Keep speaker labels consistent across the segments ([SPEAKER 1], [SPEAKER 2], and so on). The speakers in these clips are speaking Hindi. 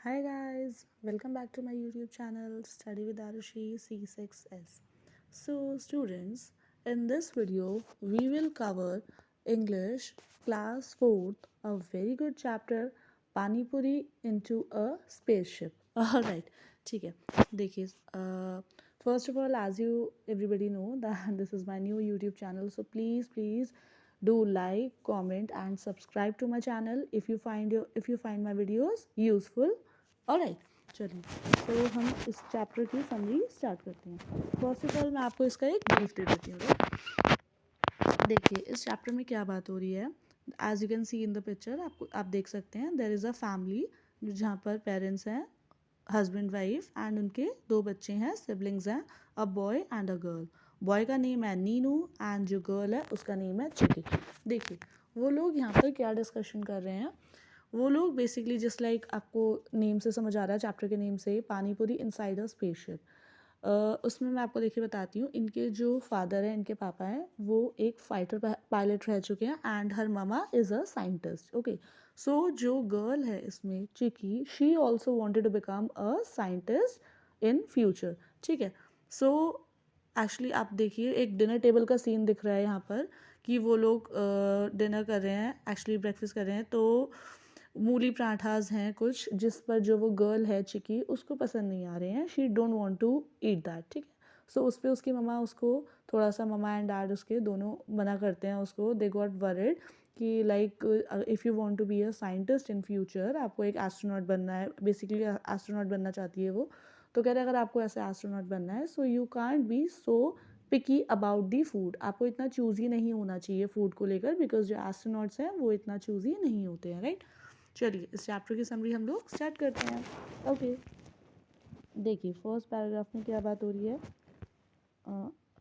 [SPEAKER 1] Hi guys, welcome back to my YouTube channel Study with Arushi C6S. So students, in this video we will cover English class 4th, a very good chapter Pani Puri into a spaceship. Alright, ठीक है. देखिए, first of all, as you everybody know that this is my new YouTube channel, so please do like, comment and subscribe to my channel if you find my videos useful. Alright, चलिए तो हम इस चैप्टर की समरी स्टार्ट करते हैं. फर्स्ट ऑफ ऑल मैं आपको इसका एक ब्रीफ दे देती हूँ. देखिए इस चैप्टर में क्या बात हो रही है. As you can see in the picture, आप देख सकते हैं देयर इज़ अ फैमिली जहाँ पर पेरेंट्स हैं, हस्बैंड वाइफ एंड उनके 2 बच्चे हैं, सिबलिंग्स हैं, a boy and a girl. Boy का नेम है नीनू एंड जो गर्ल है उसका नेम है चिकी. देखिए वो लोग यहाँ पर क्या डिस्कशन कर रहे हैं. वो लोग बेसिकली जस्ट लाइक आपको नेम से समझ आ रहा है, चैप्टर के नेम से, पानीपुरी इनसाइड अ स्पेसशिप. उसमें मैं आपको देखिए बताती हूँ. इनके जो फादर हैं, इनके पापा हैं, वो एक फाइटर पायलट रह चुके हैं and her mama is a scientist. Okay, so जो गर्ल है इसमें Chiki, she also wanted to become a scientist in future. ठीक है. सो एक्चुअली आप देखिए एक डिनर टेबल का सीन दिख रहा है यहाँ पर कि वो लोग डिनर कर रहे हैं, एक्चुअली ब्रेकफास्ट कर रहे हैं. तो मूली पराठाज हैं कुछ, जिस पर जो वो गर्ल है चिकी उसको पसंद नहीं आ रहे हैं. She don't want to eat that. ठीक है. सो उस पर उसकी मम्मा उसको थोड़ा सा, मम्मा एंड डैड उसके दोनों मना करते हैं उसको. दे गॉट वरिड कि like if you want to be a scientist in future, आपको एक एस्ट्रोनॉट बनना है, बेसिकली एस्ट्रोनॉट बनना चाहती है वो. तो कह रहे अगर आपको ऐसे एस्ट्रोनॉट बनना है, so you can't be so picky about the food. आपको इतना चूज़ी नहीं होना चाहिए फूड को लेकर, बिकॉज जो एस्ट्रोनॉट्स हैं वो इतना चूज़ी नहीं होते हैं. राइट. चलिए इस चैप्टर की समरी हम लोग स्टार्ट करते हैं. ओके, देखिए फर्स्ट पैराग्राफ में क्या बात हो रही है.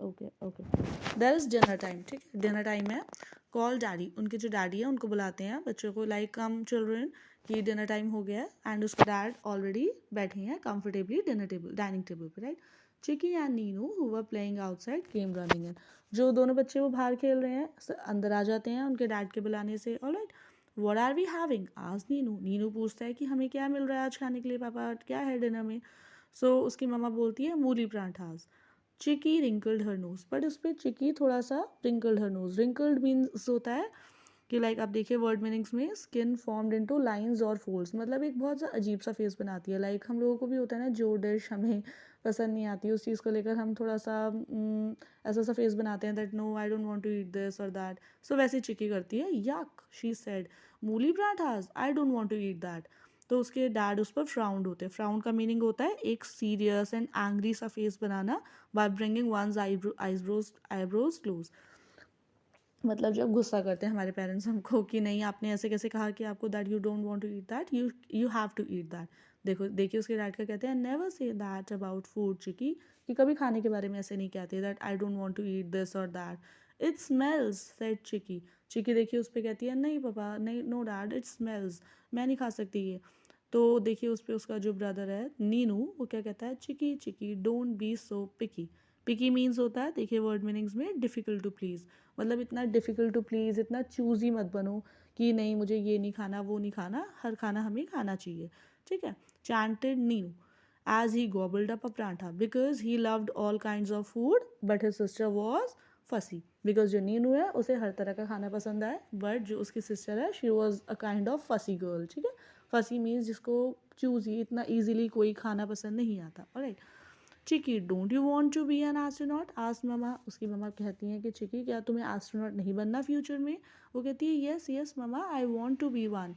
[SPEAKER 1] Okay okay, there is dinner time. ठीक है, डिनर टाइम है. कॉल डैडी, उनके जो डैडी है उनको बुलाते हैं बच्चों को, लाइक कम चिल्ड्रन कि डिनर टाइम हो गया है. एंड उसके डैड ऑलरेडी बैठे हैं कंफर्टेबली डाइनिंग टेबल पे. Right. Chiki and Ninu who were playing outside came running in. जो दोनों बच्चे वो बाहर खेल रहे हैं अंदर आ जाते हैं उनके डैड के बुलाने से. Alright, what are we having आज नीनू. नीनू पूछता है कि हमें क्या मिल रहा है आज खाने के लिए पापा, क्या है डिनर में. सो उसकी मम्मा बोलती है मूली parathas. Chikki wrinkled her nose, but उस पर चिकी थोड़ा सा wrinkled her nose. Wrinkled means होता है कि लाइक आप देखिए वर्ड मीनिंग्स में, स्किन फॉर्म्ड इनटू लाइंस और फोल्ड्स, मतलब एक बहुत सा अजीब सा फेस बनाती है. लाइक हम लोगों को भी होता है ना, जो डिश हमें पसंद नहीं आती उस चीज़ को लेकर हम थोड़ा सा ऐसा सा फेस बनाते हैं that no I don't want to eat this और दैट. सो वैसे चिकी करती है. Yuck, she said mooli parathas, I don't want to eat that. तो उसके डैड उस पर फ्राउंड होते हैं. फ्राउंड का मीनिंग होता है एक सीरियस एंड एंग्री सा फेस बनाना by bringing one's eyebrows close. मतलब जब गुस्सा करते हैं हमारे पेरेंट्स हमको कि नहीं आपने ऐसे कैसे कहा कि आपको that you don't want to eat that, you have to eat that. देखो देखिए उसके डैड का कहते हैं never say that about food चिकी, कि कभी खाने के बारे में ऐसे नहीं कहते that I don't want to eat this और that. It smells said Chiki. Chiki देखिए उस पर कहती है नहीं पापा, नहीं, नो डैड, इट स्मेल्स, मैं नहीं खा सकती ये. तो देखिए उस पर उसका जो ब्रदर है नीनू, वो क्या कहता है, Chiki Chiki don't be so picky. Picky means होता है, देखिए वर्ड मीनिंग्स में, डिफ़िकल्ट टू प्लीज़. मतलब इतना डिफ़िकल्ट टू प्लीज़, इतना चूज़ी मत बनो कि नहीं मुझे ये नहीं खाना वो नहीं खाना, हर खाना हमें खाना चाहिए. ठीक है. Chanted Ninu as he gobbled up a paratha because he loved all kinds of food but his sister was fussy. Because जो नीनू है उसे हर तरह का खाना पसंद है, बट जो उसकी सिस्टर है she was a kind of फसी गर्ल. ठीक है. फसी मीन्स जिसको चूज़ी, इतना ईजिली कोई खाना पसंद नहीं आता. Alright. Chiki don't you want to be an astronaut asked mama. उसकी मम्मा कहती हैं कि चिकी क्या तुम्हें एस्ट्रोनॉट नहीं बनना फ्यूचर में. वो कहती है yes yes mama I want to be one.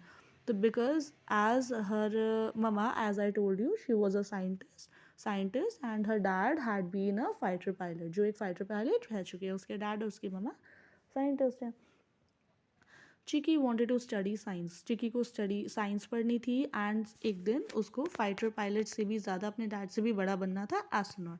[SPEAKER 1] तो because as her mama, as I told you, she was a scientist and her dad had been a fighter pilot. जो एक फाइटर पायलट रह चुके हैं, उसके डैड और उसकी ममा साइंटिस्ट हैं. चिकी वॉन्टेड टू स्टडी साइंस. चिकी को स्टडी साइंस पढ़नी थी एंड एक दिन उसको फाइटर पायलट से भी ज़्यादा, अपने डैड से भी बड़ा बनना था, astronaut.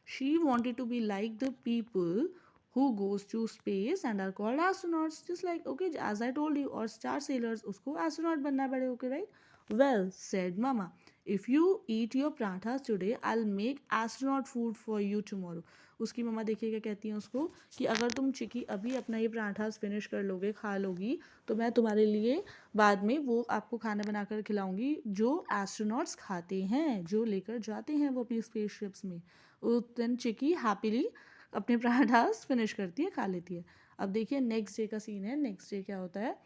[SPEAKER 1] She wanted to be like the people who goes to space and are called astronauts, just like okay as I told you, और स्टार सेलर्स, उसको एस्ट्रोनॉट बनना पड़े. Okay right. Well said mama, if you eat your parathas today I will make astronaut food for you tomorrow. उसकी मम्मा देखिए क्या कहती हैं उसको कि अगर तुम चिकी अभी अपना ये पराठास फिनिश कर लोगे, खा लोगी, तो मैं तुम्हारे लिए बाद में वो आपको खाना बनाकर खिलाऊंगी जो एस्ट्रोनॉट्स खाते हैं, जो लेकर जाते हैं वो अपनी स्पेसशिप्स में। उस दिन चिकी हैप्पीली अपने पराठास फिनिश करती है, खा लेती है। अब देखिए नेक्स्ट डे का सीन है। नेक्स्ट डे क्या होता है?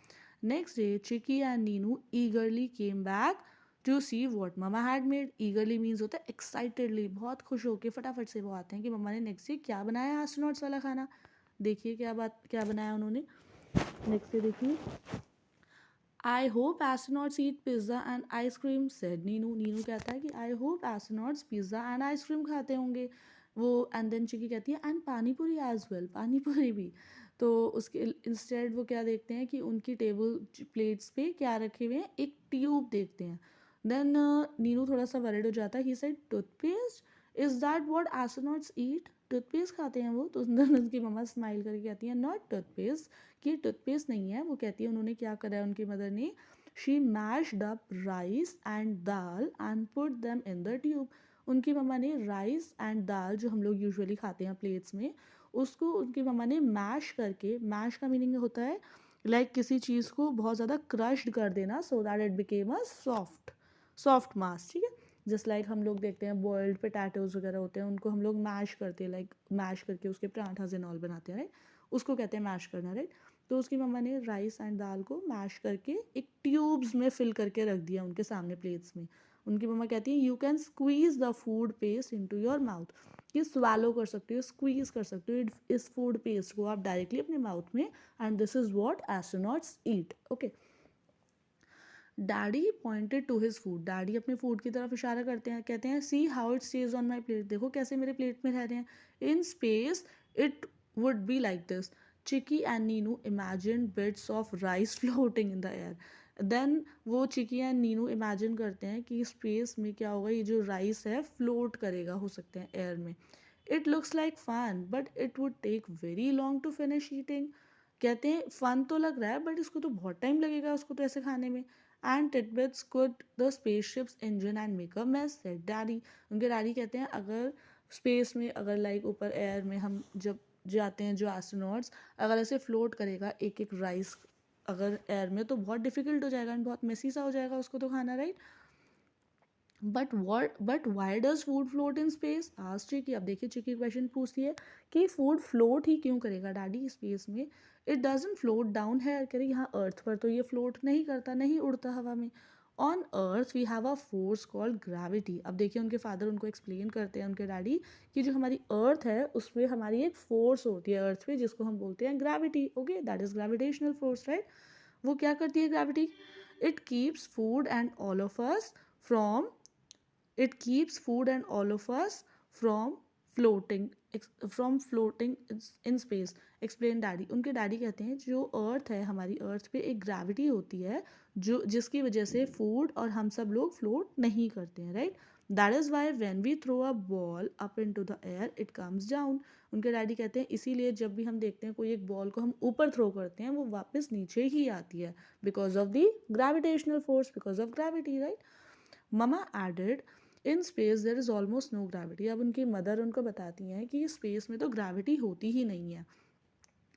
[SPEAKER 1] Next day Chiki and Ninu eagerly came back to see what mama had made. Eagerly means होता है एक्साइटेडली, बहुत खुश होकर फटाफट से वो आते हैं कि मम्मा ने नेक्स्ट डे क्या बनाया एस्ट्रोनॉट्स वाला खाना। देखिए क्या बनाया उन्होंने। नेक्स्ट डे देखिए, I hope astronauts eat pizza and ice cream said Neenu. Neenu कहता है कि I hope astronauts pizza and ice cream खाते होंगे वो। एंड देन चिकी कहती है एंड पानी पूरी एज वेल, पानी पूरी भी। तो उसके इंस्टेड वो क्या देखते हैं कि उनकी टेबल प्लेट्स पे क्या रखे हुए हैं, एक ट्यूब देखते हैं। देन नीनू थोड़ा सा वरिड हो जाता है। He said toothpaste, is that what astronauts eat? Toothpaste खाते हैं वो? तो उसकी मम्मा स्माइल करके कहती है नॉट टूथपेस्ट, कि टूथपेस्ट नहीं है। वो कहती है उन्होंने क्या करा है उनकी मदर ने, she mashed up rice and dal and put them in the tube. उनकी मम्मा ने राइस एंड दाल जो हम लोग यूजुअली खाते हैं प्लेट्स में, उसको उनकी मम्मा ने मैश करके, मैश का मीनिंग होता है लाइक किसी चीज़ को बहुत ज़्यादा क्रश्ड कर देना so that it became a soft mass, ठीक है। जस्ट लाइक हम लोग देखते हैं बॉइल्ड पोटैटोज वगैरह होते हैं, उनको हम लोग मैश करते हैं, लाइक मैश करके उसके पराठास एंड ऑल बनाते हैं, राइट। उसको कहते हैं मैश करना, राइट। तो उसकी मम्मा ने राइस एंड दाल को मैश करके एक ट्यूब्स में फिल करके रख दिया उनके सामने प्लेट्स में। उनकी मम्मा कहती है you can squeeze the food paste into your mouth, कि स्वैलो कर सकते हो, स्क्वीज कर सकते हो इस फूड पेस्ट को आप डायरेक्टली अपने माउथ में। And this is what astronauts eat, okay. Daddy pointed to his food, daddy अपने फूड की तरफ इशारा करते हैं, कहते हैं see how it stays on my plate, देखो कैसे मेरे प्लेट में रह रहे हैं। In space it would be like this. Chiki and Neenu imagine bits of rice floating in the air. Then वो चिकी एंड नीनू इमेजिन करते हैं कि स्पेस में क्या होगा, ये जो राइस है फ्लोट करेगा, हो सकते हैं एयर में। It looks like fun but it would take very long to finish eating. कहते हैं फन तो लग रहा है बट इसको तो बहुत टाइम लगेगा उसको तो ऐसे खाने में। And titbits could the spaceships engine and make a mess said daddy. उनके डैडी कहते हैं अगर स्पेस में, अगर लाइक ऊपर एयर में हम जब जाते हैं जो एस्ट्रोनॉट्स, अगर ऐसे फ्लोट करेगा एक एक राइस अगर एयर में, तो बहुत डिफिकल्ट हो जाएगा एंड बहुत मेसी सा हो जाएगा उसको तो खाना, right. But why does food float in space आज चिकी। अब देखिए चिकी क्वेश्चन पूछती है कि फूड फ्लोट ही क्यों करेगा डैडी स्पेस में। इट डजंट फ्लोट डाउन है, कह रही यहाँ अर्थ पर तो ये फ्लोट नहीं करता, नहीं उड़ता हवा में। On earth we have a force called gravity. अब देखिए उनके फादर उनको एक्सप्लेन करते हैं, उनके डैडी, कि जो हमारी अर्थ है उसमें हमारी एक फोर्स होती है अर्थ पे जिसको हम बोलते हैं gravity, okay, that is gravitational force, right. वो क्या करती है gravity? It keeps food and all of us from, it keeps food and all of us from floating from floating in space, explain daddy. उनके डैडी कहते हैं जो अर्थ है, हमारी अर्थ पे एक ग्रेविटी होती है जो जिसकी वजह से फूड और हम सब लोग फ्लोट नहीं करते हैं, right. That is why when we throw a ball up into the air it comes down. उनके डैडी कहते हैं इसीलिए जब भी हम देखते हैं कोई एक बॉल को हम ऊपर थ्रो करते हैं वो वापस नीचे ही आती है, because of the gravitational force, because of gravity, right. Mama added in space there is almost no gravity. अब उनकी मदर उनको बताती हैं कि स्पेस में तो ग्रेविटी होती ही नहीं है।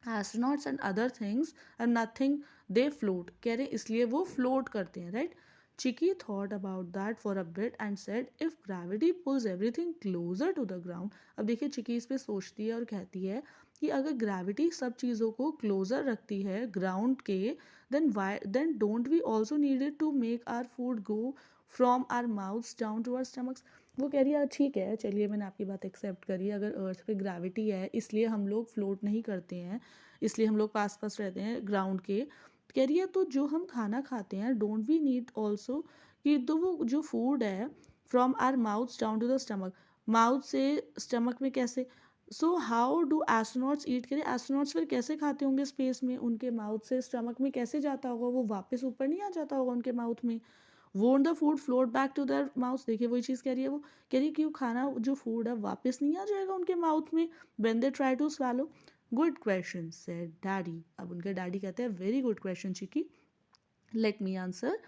[SPEAKER 1] Astronauts and other things are nothing, they float, कह रहे इसलिए वो फ्लोट करते हैं, right. Chiki thought about that for a bit and said if gravity pulls everything closer to the ground. अब देखिए चिकी इस पर सोचती है और कहती है कि अगर ग्रेविटी सब चीज़ों को क्लोजर रखती है ग्राउंड के, then don't we also needed to make our food go from our mouths down to our stomachs. वो कह रही है ठीक है चलिए मैंने आपकी बात एक्सेप्ट करी, अगर अर्थ पे ग्रेविटी है इसलिए हम लोग फ्लोट नहीं करते हैं, इसलिए हम लोग पास पास रहते हैं ग्राउंड के। कह रही है तो जो हम खाना खाते हैं डोंट वी नीड ऑल्सो, कि तो वो जो फूड है from our mouths down to the stomach, mouth से स्टमक में कैसे, so how do astronauts eat, करें एस्ट्रोनॉट्स फिर कैसे खाते होंगे स्पेस में, उनके माउथ से स्टमक में कैसे जाता होगा, वो वापस ऊपर नहीं आ जाता होगा उनके माउथ में। Won't the food float back to their mouth, देखिए वही चीज़ कह रही है वो, कह रही है कि वो खाना जो फूड है वापस नहीं आ जाएगा उनके माउथ में when they try to swallow. Good question said daddy. अब उनके डैडी कहते हैं very good question Chiki, let me answer.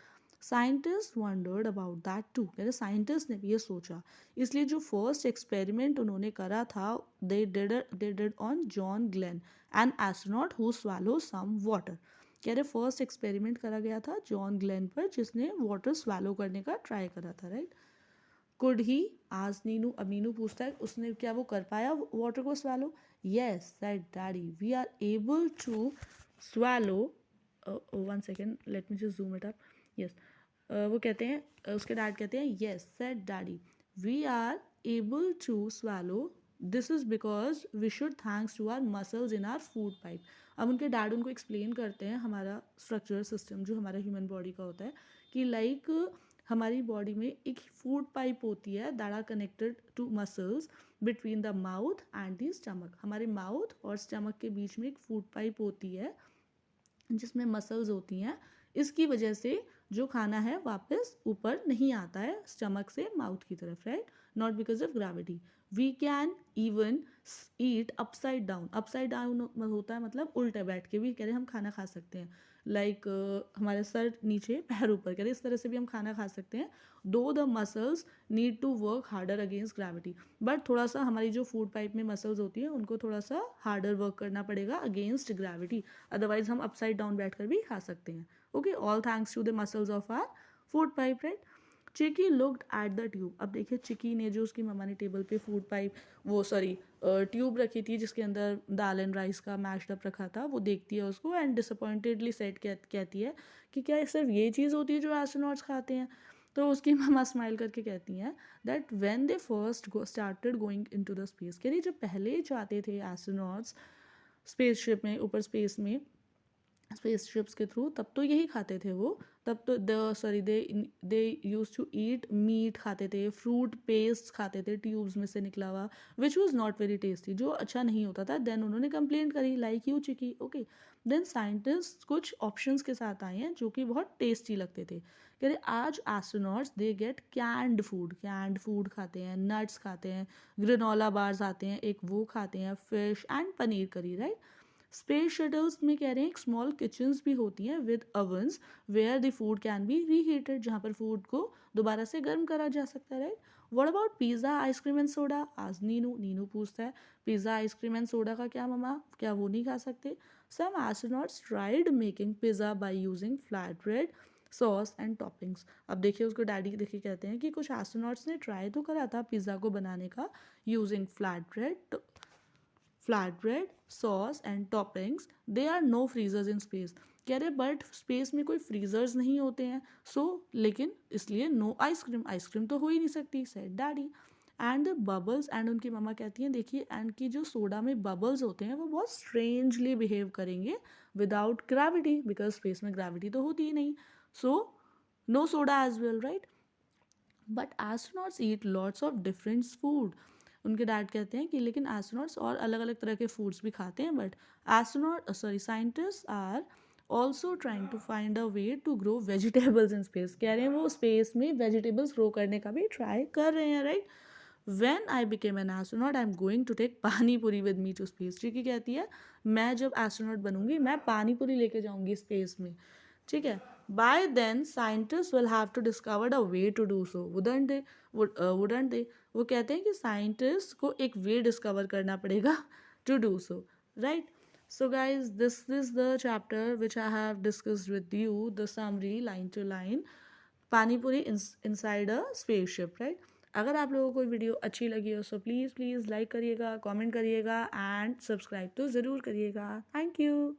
[SPEAKER 1] Scientist wondered about that too, कह रहे साइंटिस्ट ने भी ये सोचा, इसलिए जो फर्स्ट एक्सपेरिमेंट उन्होंने करा था they did on John Glenn an astronaut who swallow some water. कह रहे फर्स्ट एक्सपेरिमेंट करा गया था जॉन ग्लेन पर जिसने वाटर swallow करने का ट्राई करा था, राइट। कुड ही, आज नीनू, अब नीनू पूछता है उसने क्या वो कर पाया वाटर को swallow? Yes, said daddy, we are able to swallow, one second let me just zoom it up, yes, वो कहते हैं, उसके डैड कहते हैं yes, said daddy, we are able to swallow, this is because we should thanks to our muscles in our food pipe। अब उनके डैड उनको एक्सप्लेन करते हैं हमारा स्ट्रक्चरल सिस्टम जो हमारा ह्यूमन बॉडी का होता है कि लाइक हमारी बॉडी में एक फूड पाइप होती है that are connected to muscles between the mouth and the stomach. हमारे माउथ और स्टमक के बीच में एक फूड पाइप होती है जिसमें मसल्स होती हैं, इसकी वजह से जो खाना है वापस ऊपर नहीं आता है स्टमक से माउथ की तरफ, right, not because of gravity. We can even eat upside down, upside down होता है मतलब उल्टा बैठ के भी कह रहे हम खाना खा सकते हैं, लाइक हमारे सर नीचे पैर ऊपर, कह रहे इस तरह से भी हम खाना खा सकते हैं। Though the muscles need to work harder against gravity, but थोड़ा सा हमारी जो फूड पाइप में मसल्स होती हैं उनको थोड़ा सा हार्डर वर्क करना पड़ेगा अगेंस्ट ग्रेविटी, अदरवाइज हम अपसाइड डाउन बैठकर भी खा सकते हैं। Okay, all thanks to the muscles of our food pipe, right. Chiki looked at the tube, अब देखिए चिकी ने जो उसकी मम्मा ने टेबल पे फूड पाइप वो सॉरी ट्यूब रखी थी जिसके अंदर दाल एंड राइस का मैश्ड अप रखा था, वो देखती है उसको एंड डिसअपॉइंटेडली सेड कहती है कि क्या सिर्फ ये चीज़ होती है जो एस्ट्रोनॉट्स खाते हैं? तो उसकी मम्मा स्माइल करके कहती हैं that when they first started going into the space, कह रही जब पहले जाते थे एस्ट्रोनॉट्स स्पेसशिप में, ऊपर स्पेस में स्पेसशिप्स के थ्रू, तब तो यही खाते थे वो, तब तो दे यूज टू ईट मीट खाते थे, फ्रूट पेस्ट खाते थे ट्यूब्स में से निकला हुआ, which was not very tasty, जो अच्छा नहीं होता था। देन उन्होंने कंप्लेंट करी like you Chiki, okay. Then scientist कुछ ऑप्शंस के साथ आए हैं जो कि बहुत टेस्टी लगते थे। कह रहे आज astronauts they get canned food खाते हैं, नट्स खाते हैं, ग्रेनोला बार्स आते हैं एक वो खाते हैं, फिश एंड पनीर करी, राइट। स्पेस शटल्स में कह रहे हैं एक स्मॉल किचन्स भी होती हैं with ovens where the food can be reheated, जहाँ पर फूड को दोबारा से गर्म करा जा सकता है, right. What about pizza ice cream and soda, आज नीनू पूछता है पिज़्ज़ा आइसक्रीम एंड सोडा का क्या मम्मा, क्या वो नहीं खा सकते? Some astronauts tried making pizza by using flat bread sauce and toppings. अब देखिए उसको डैडी देखिए कहते हैं कि कुछ एस्ट्रोनॉट्स ने ट्राई तो करा था पिज़्ज़ा को बनाने का using flat bread sauce and toppings, they are no freezers in space, कह रहे बट स्पेस में कोई फ्रीजर्स नहीं होते हैं, सो लेकिन इसलिए नो आइसक्रीम तो हो ही नहीं सकती, said daddy. And the bubbles, and उनकी मम्मा कहती हैं देखिए एंड की जो सोडा में बबल्स होते हैं वो बहुत स्ट्रेंजली बिहेव करेंगे विदाउट ग्रेविटी, बिकॉज स्पेस में ग्रेविटी तो होती ही नहीं, so no soda as well, right. But astronauts eat lots of different food, उनके डैड कहते हैं कि लेकिन एस्ट्रोनॉट्स और अलग अलग तरह के फूड्स भी खाते हैं, but scientist are also trying to find a way to grow vegetables in space, कह रहे हैं वो स्पेस में वेजिटेबल्स ग्रो करने का भी ट्राई कर रहे हैं, right. When I became an astronaut, I'm going to take पानी पूरी with me to space, ठीक कहती है मैं जब एस्ट्रोनॉट बनूंगी मैं पानी पूरी लेके जाऊंगी स्पेस में, ठीक है। By then scientist will have to discover a way to do so, wouldn't they, वो कहते हैं कि साइंटिस्ट को एक वे डिस्कवर करना पड़ेगा to do so, right. So guys this is the chapter which I have discussed with you, the summary line to line, panipuri inside a spaceship, right. अगर आप लोगों को वीडियो अच्छी लगी हो सो प्लीज़ लाइक करिएगा, कमेंट करिएगा एंड सब्सक्राइब तो ज़रूर करिएगा। Thank you.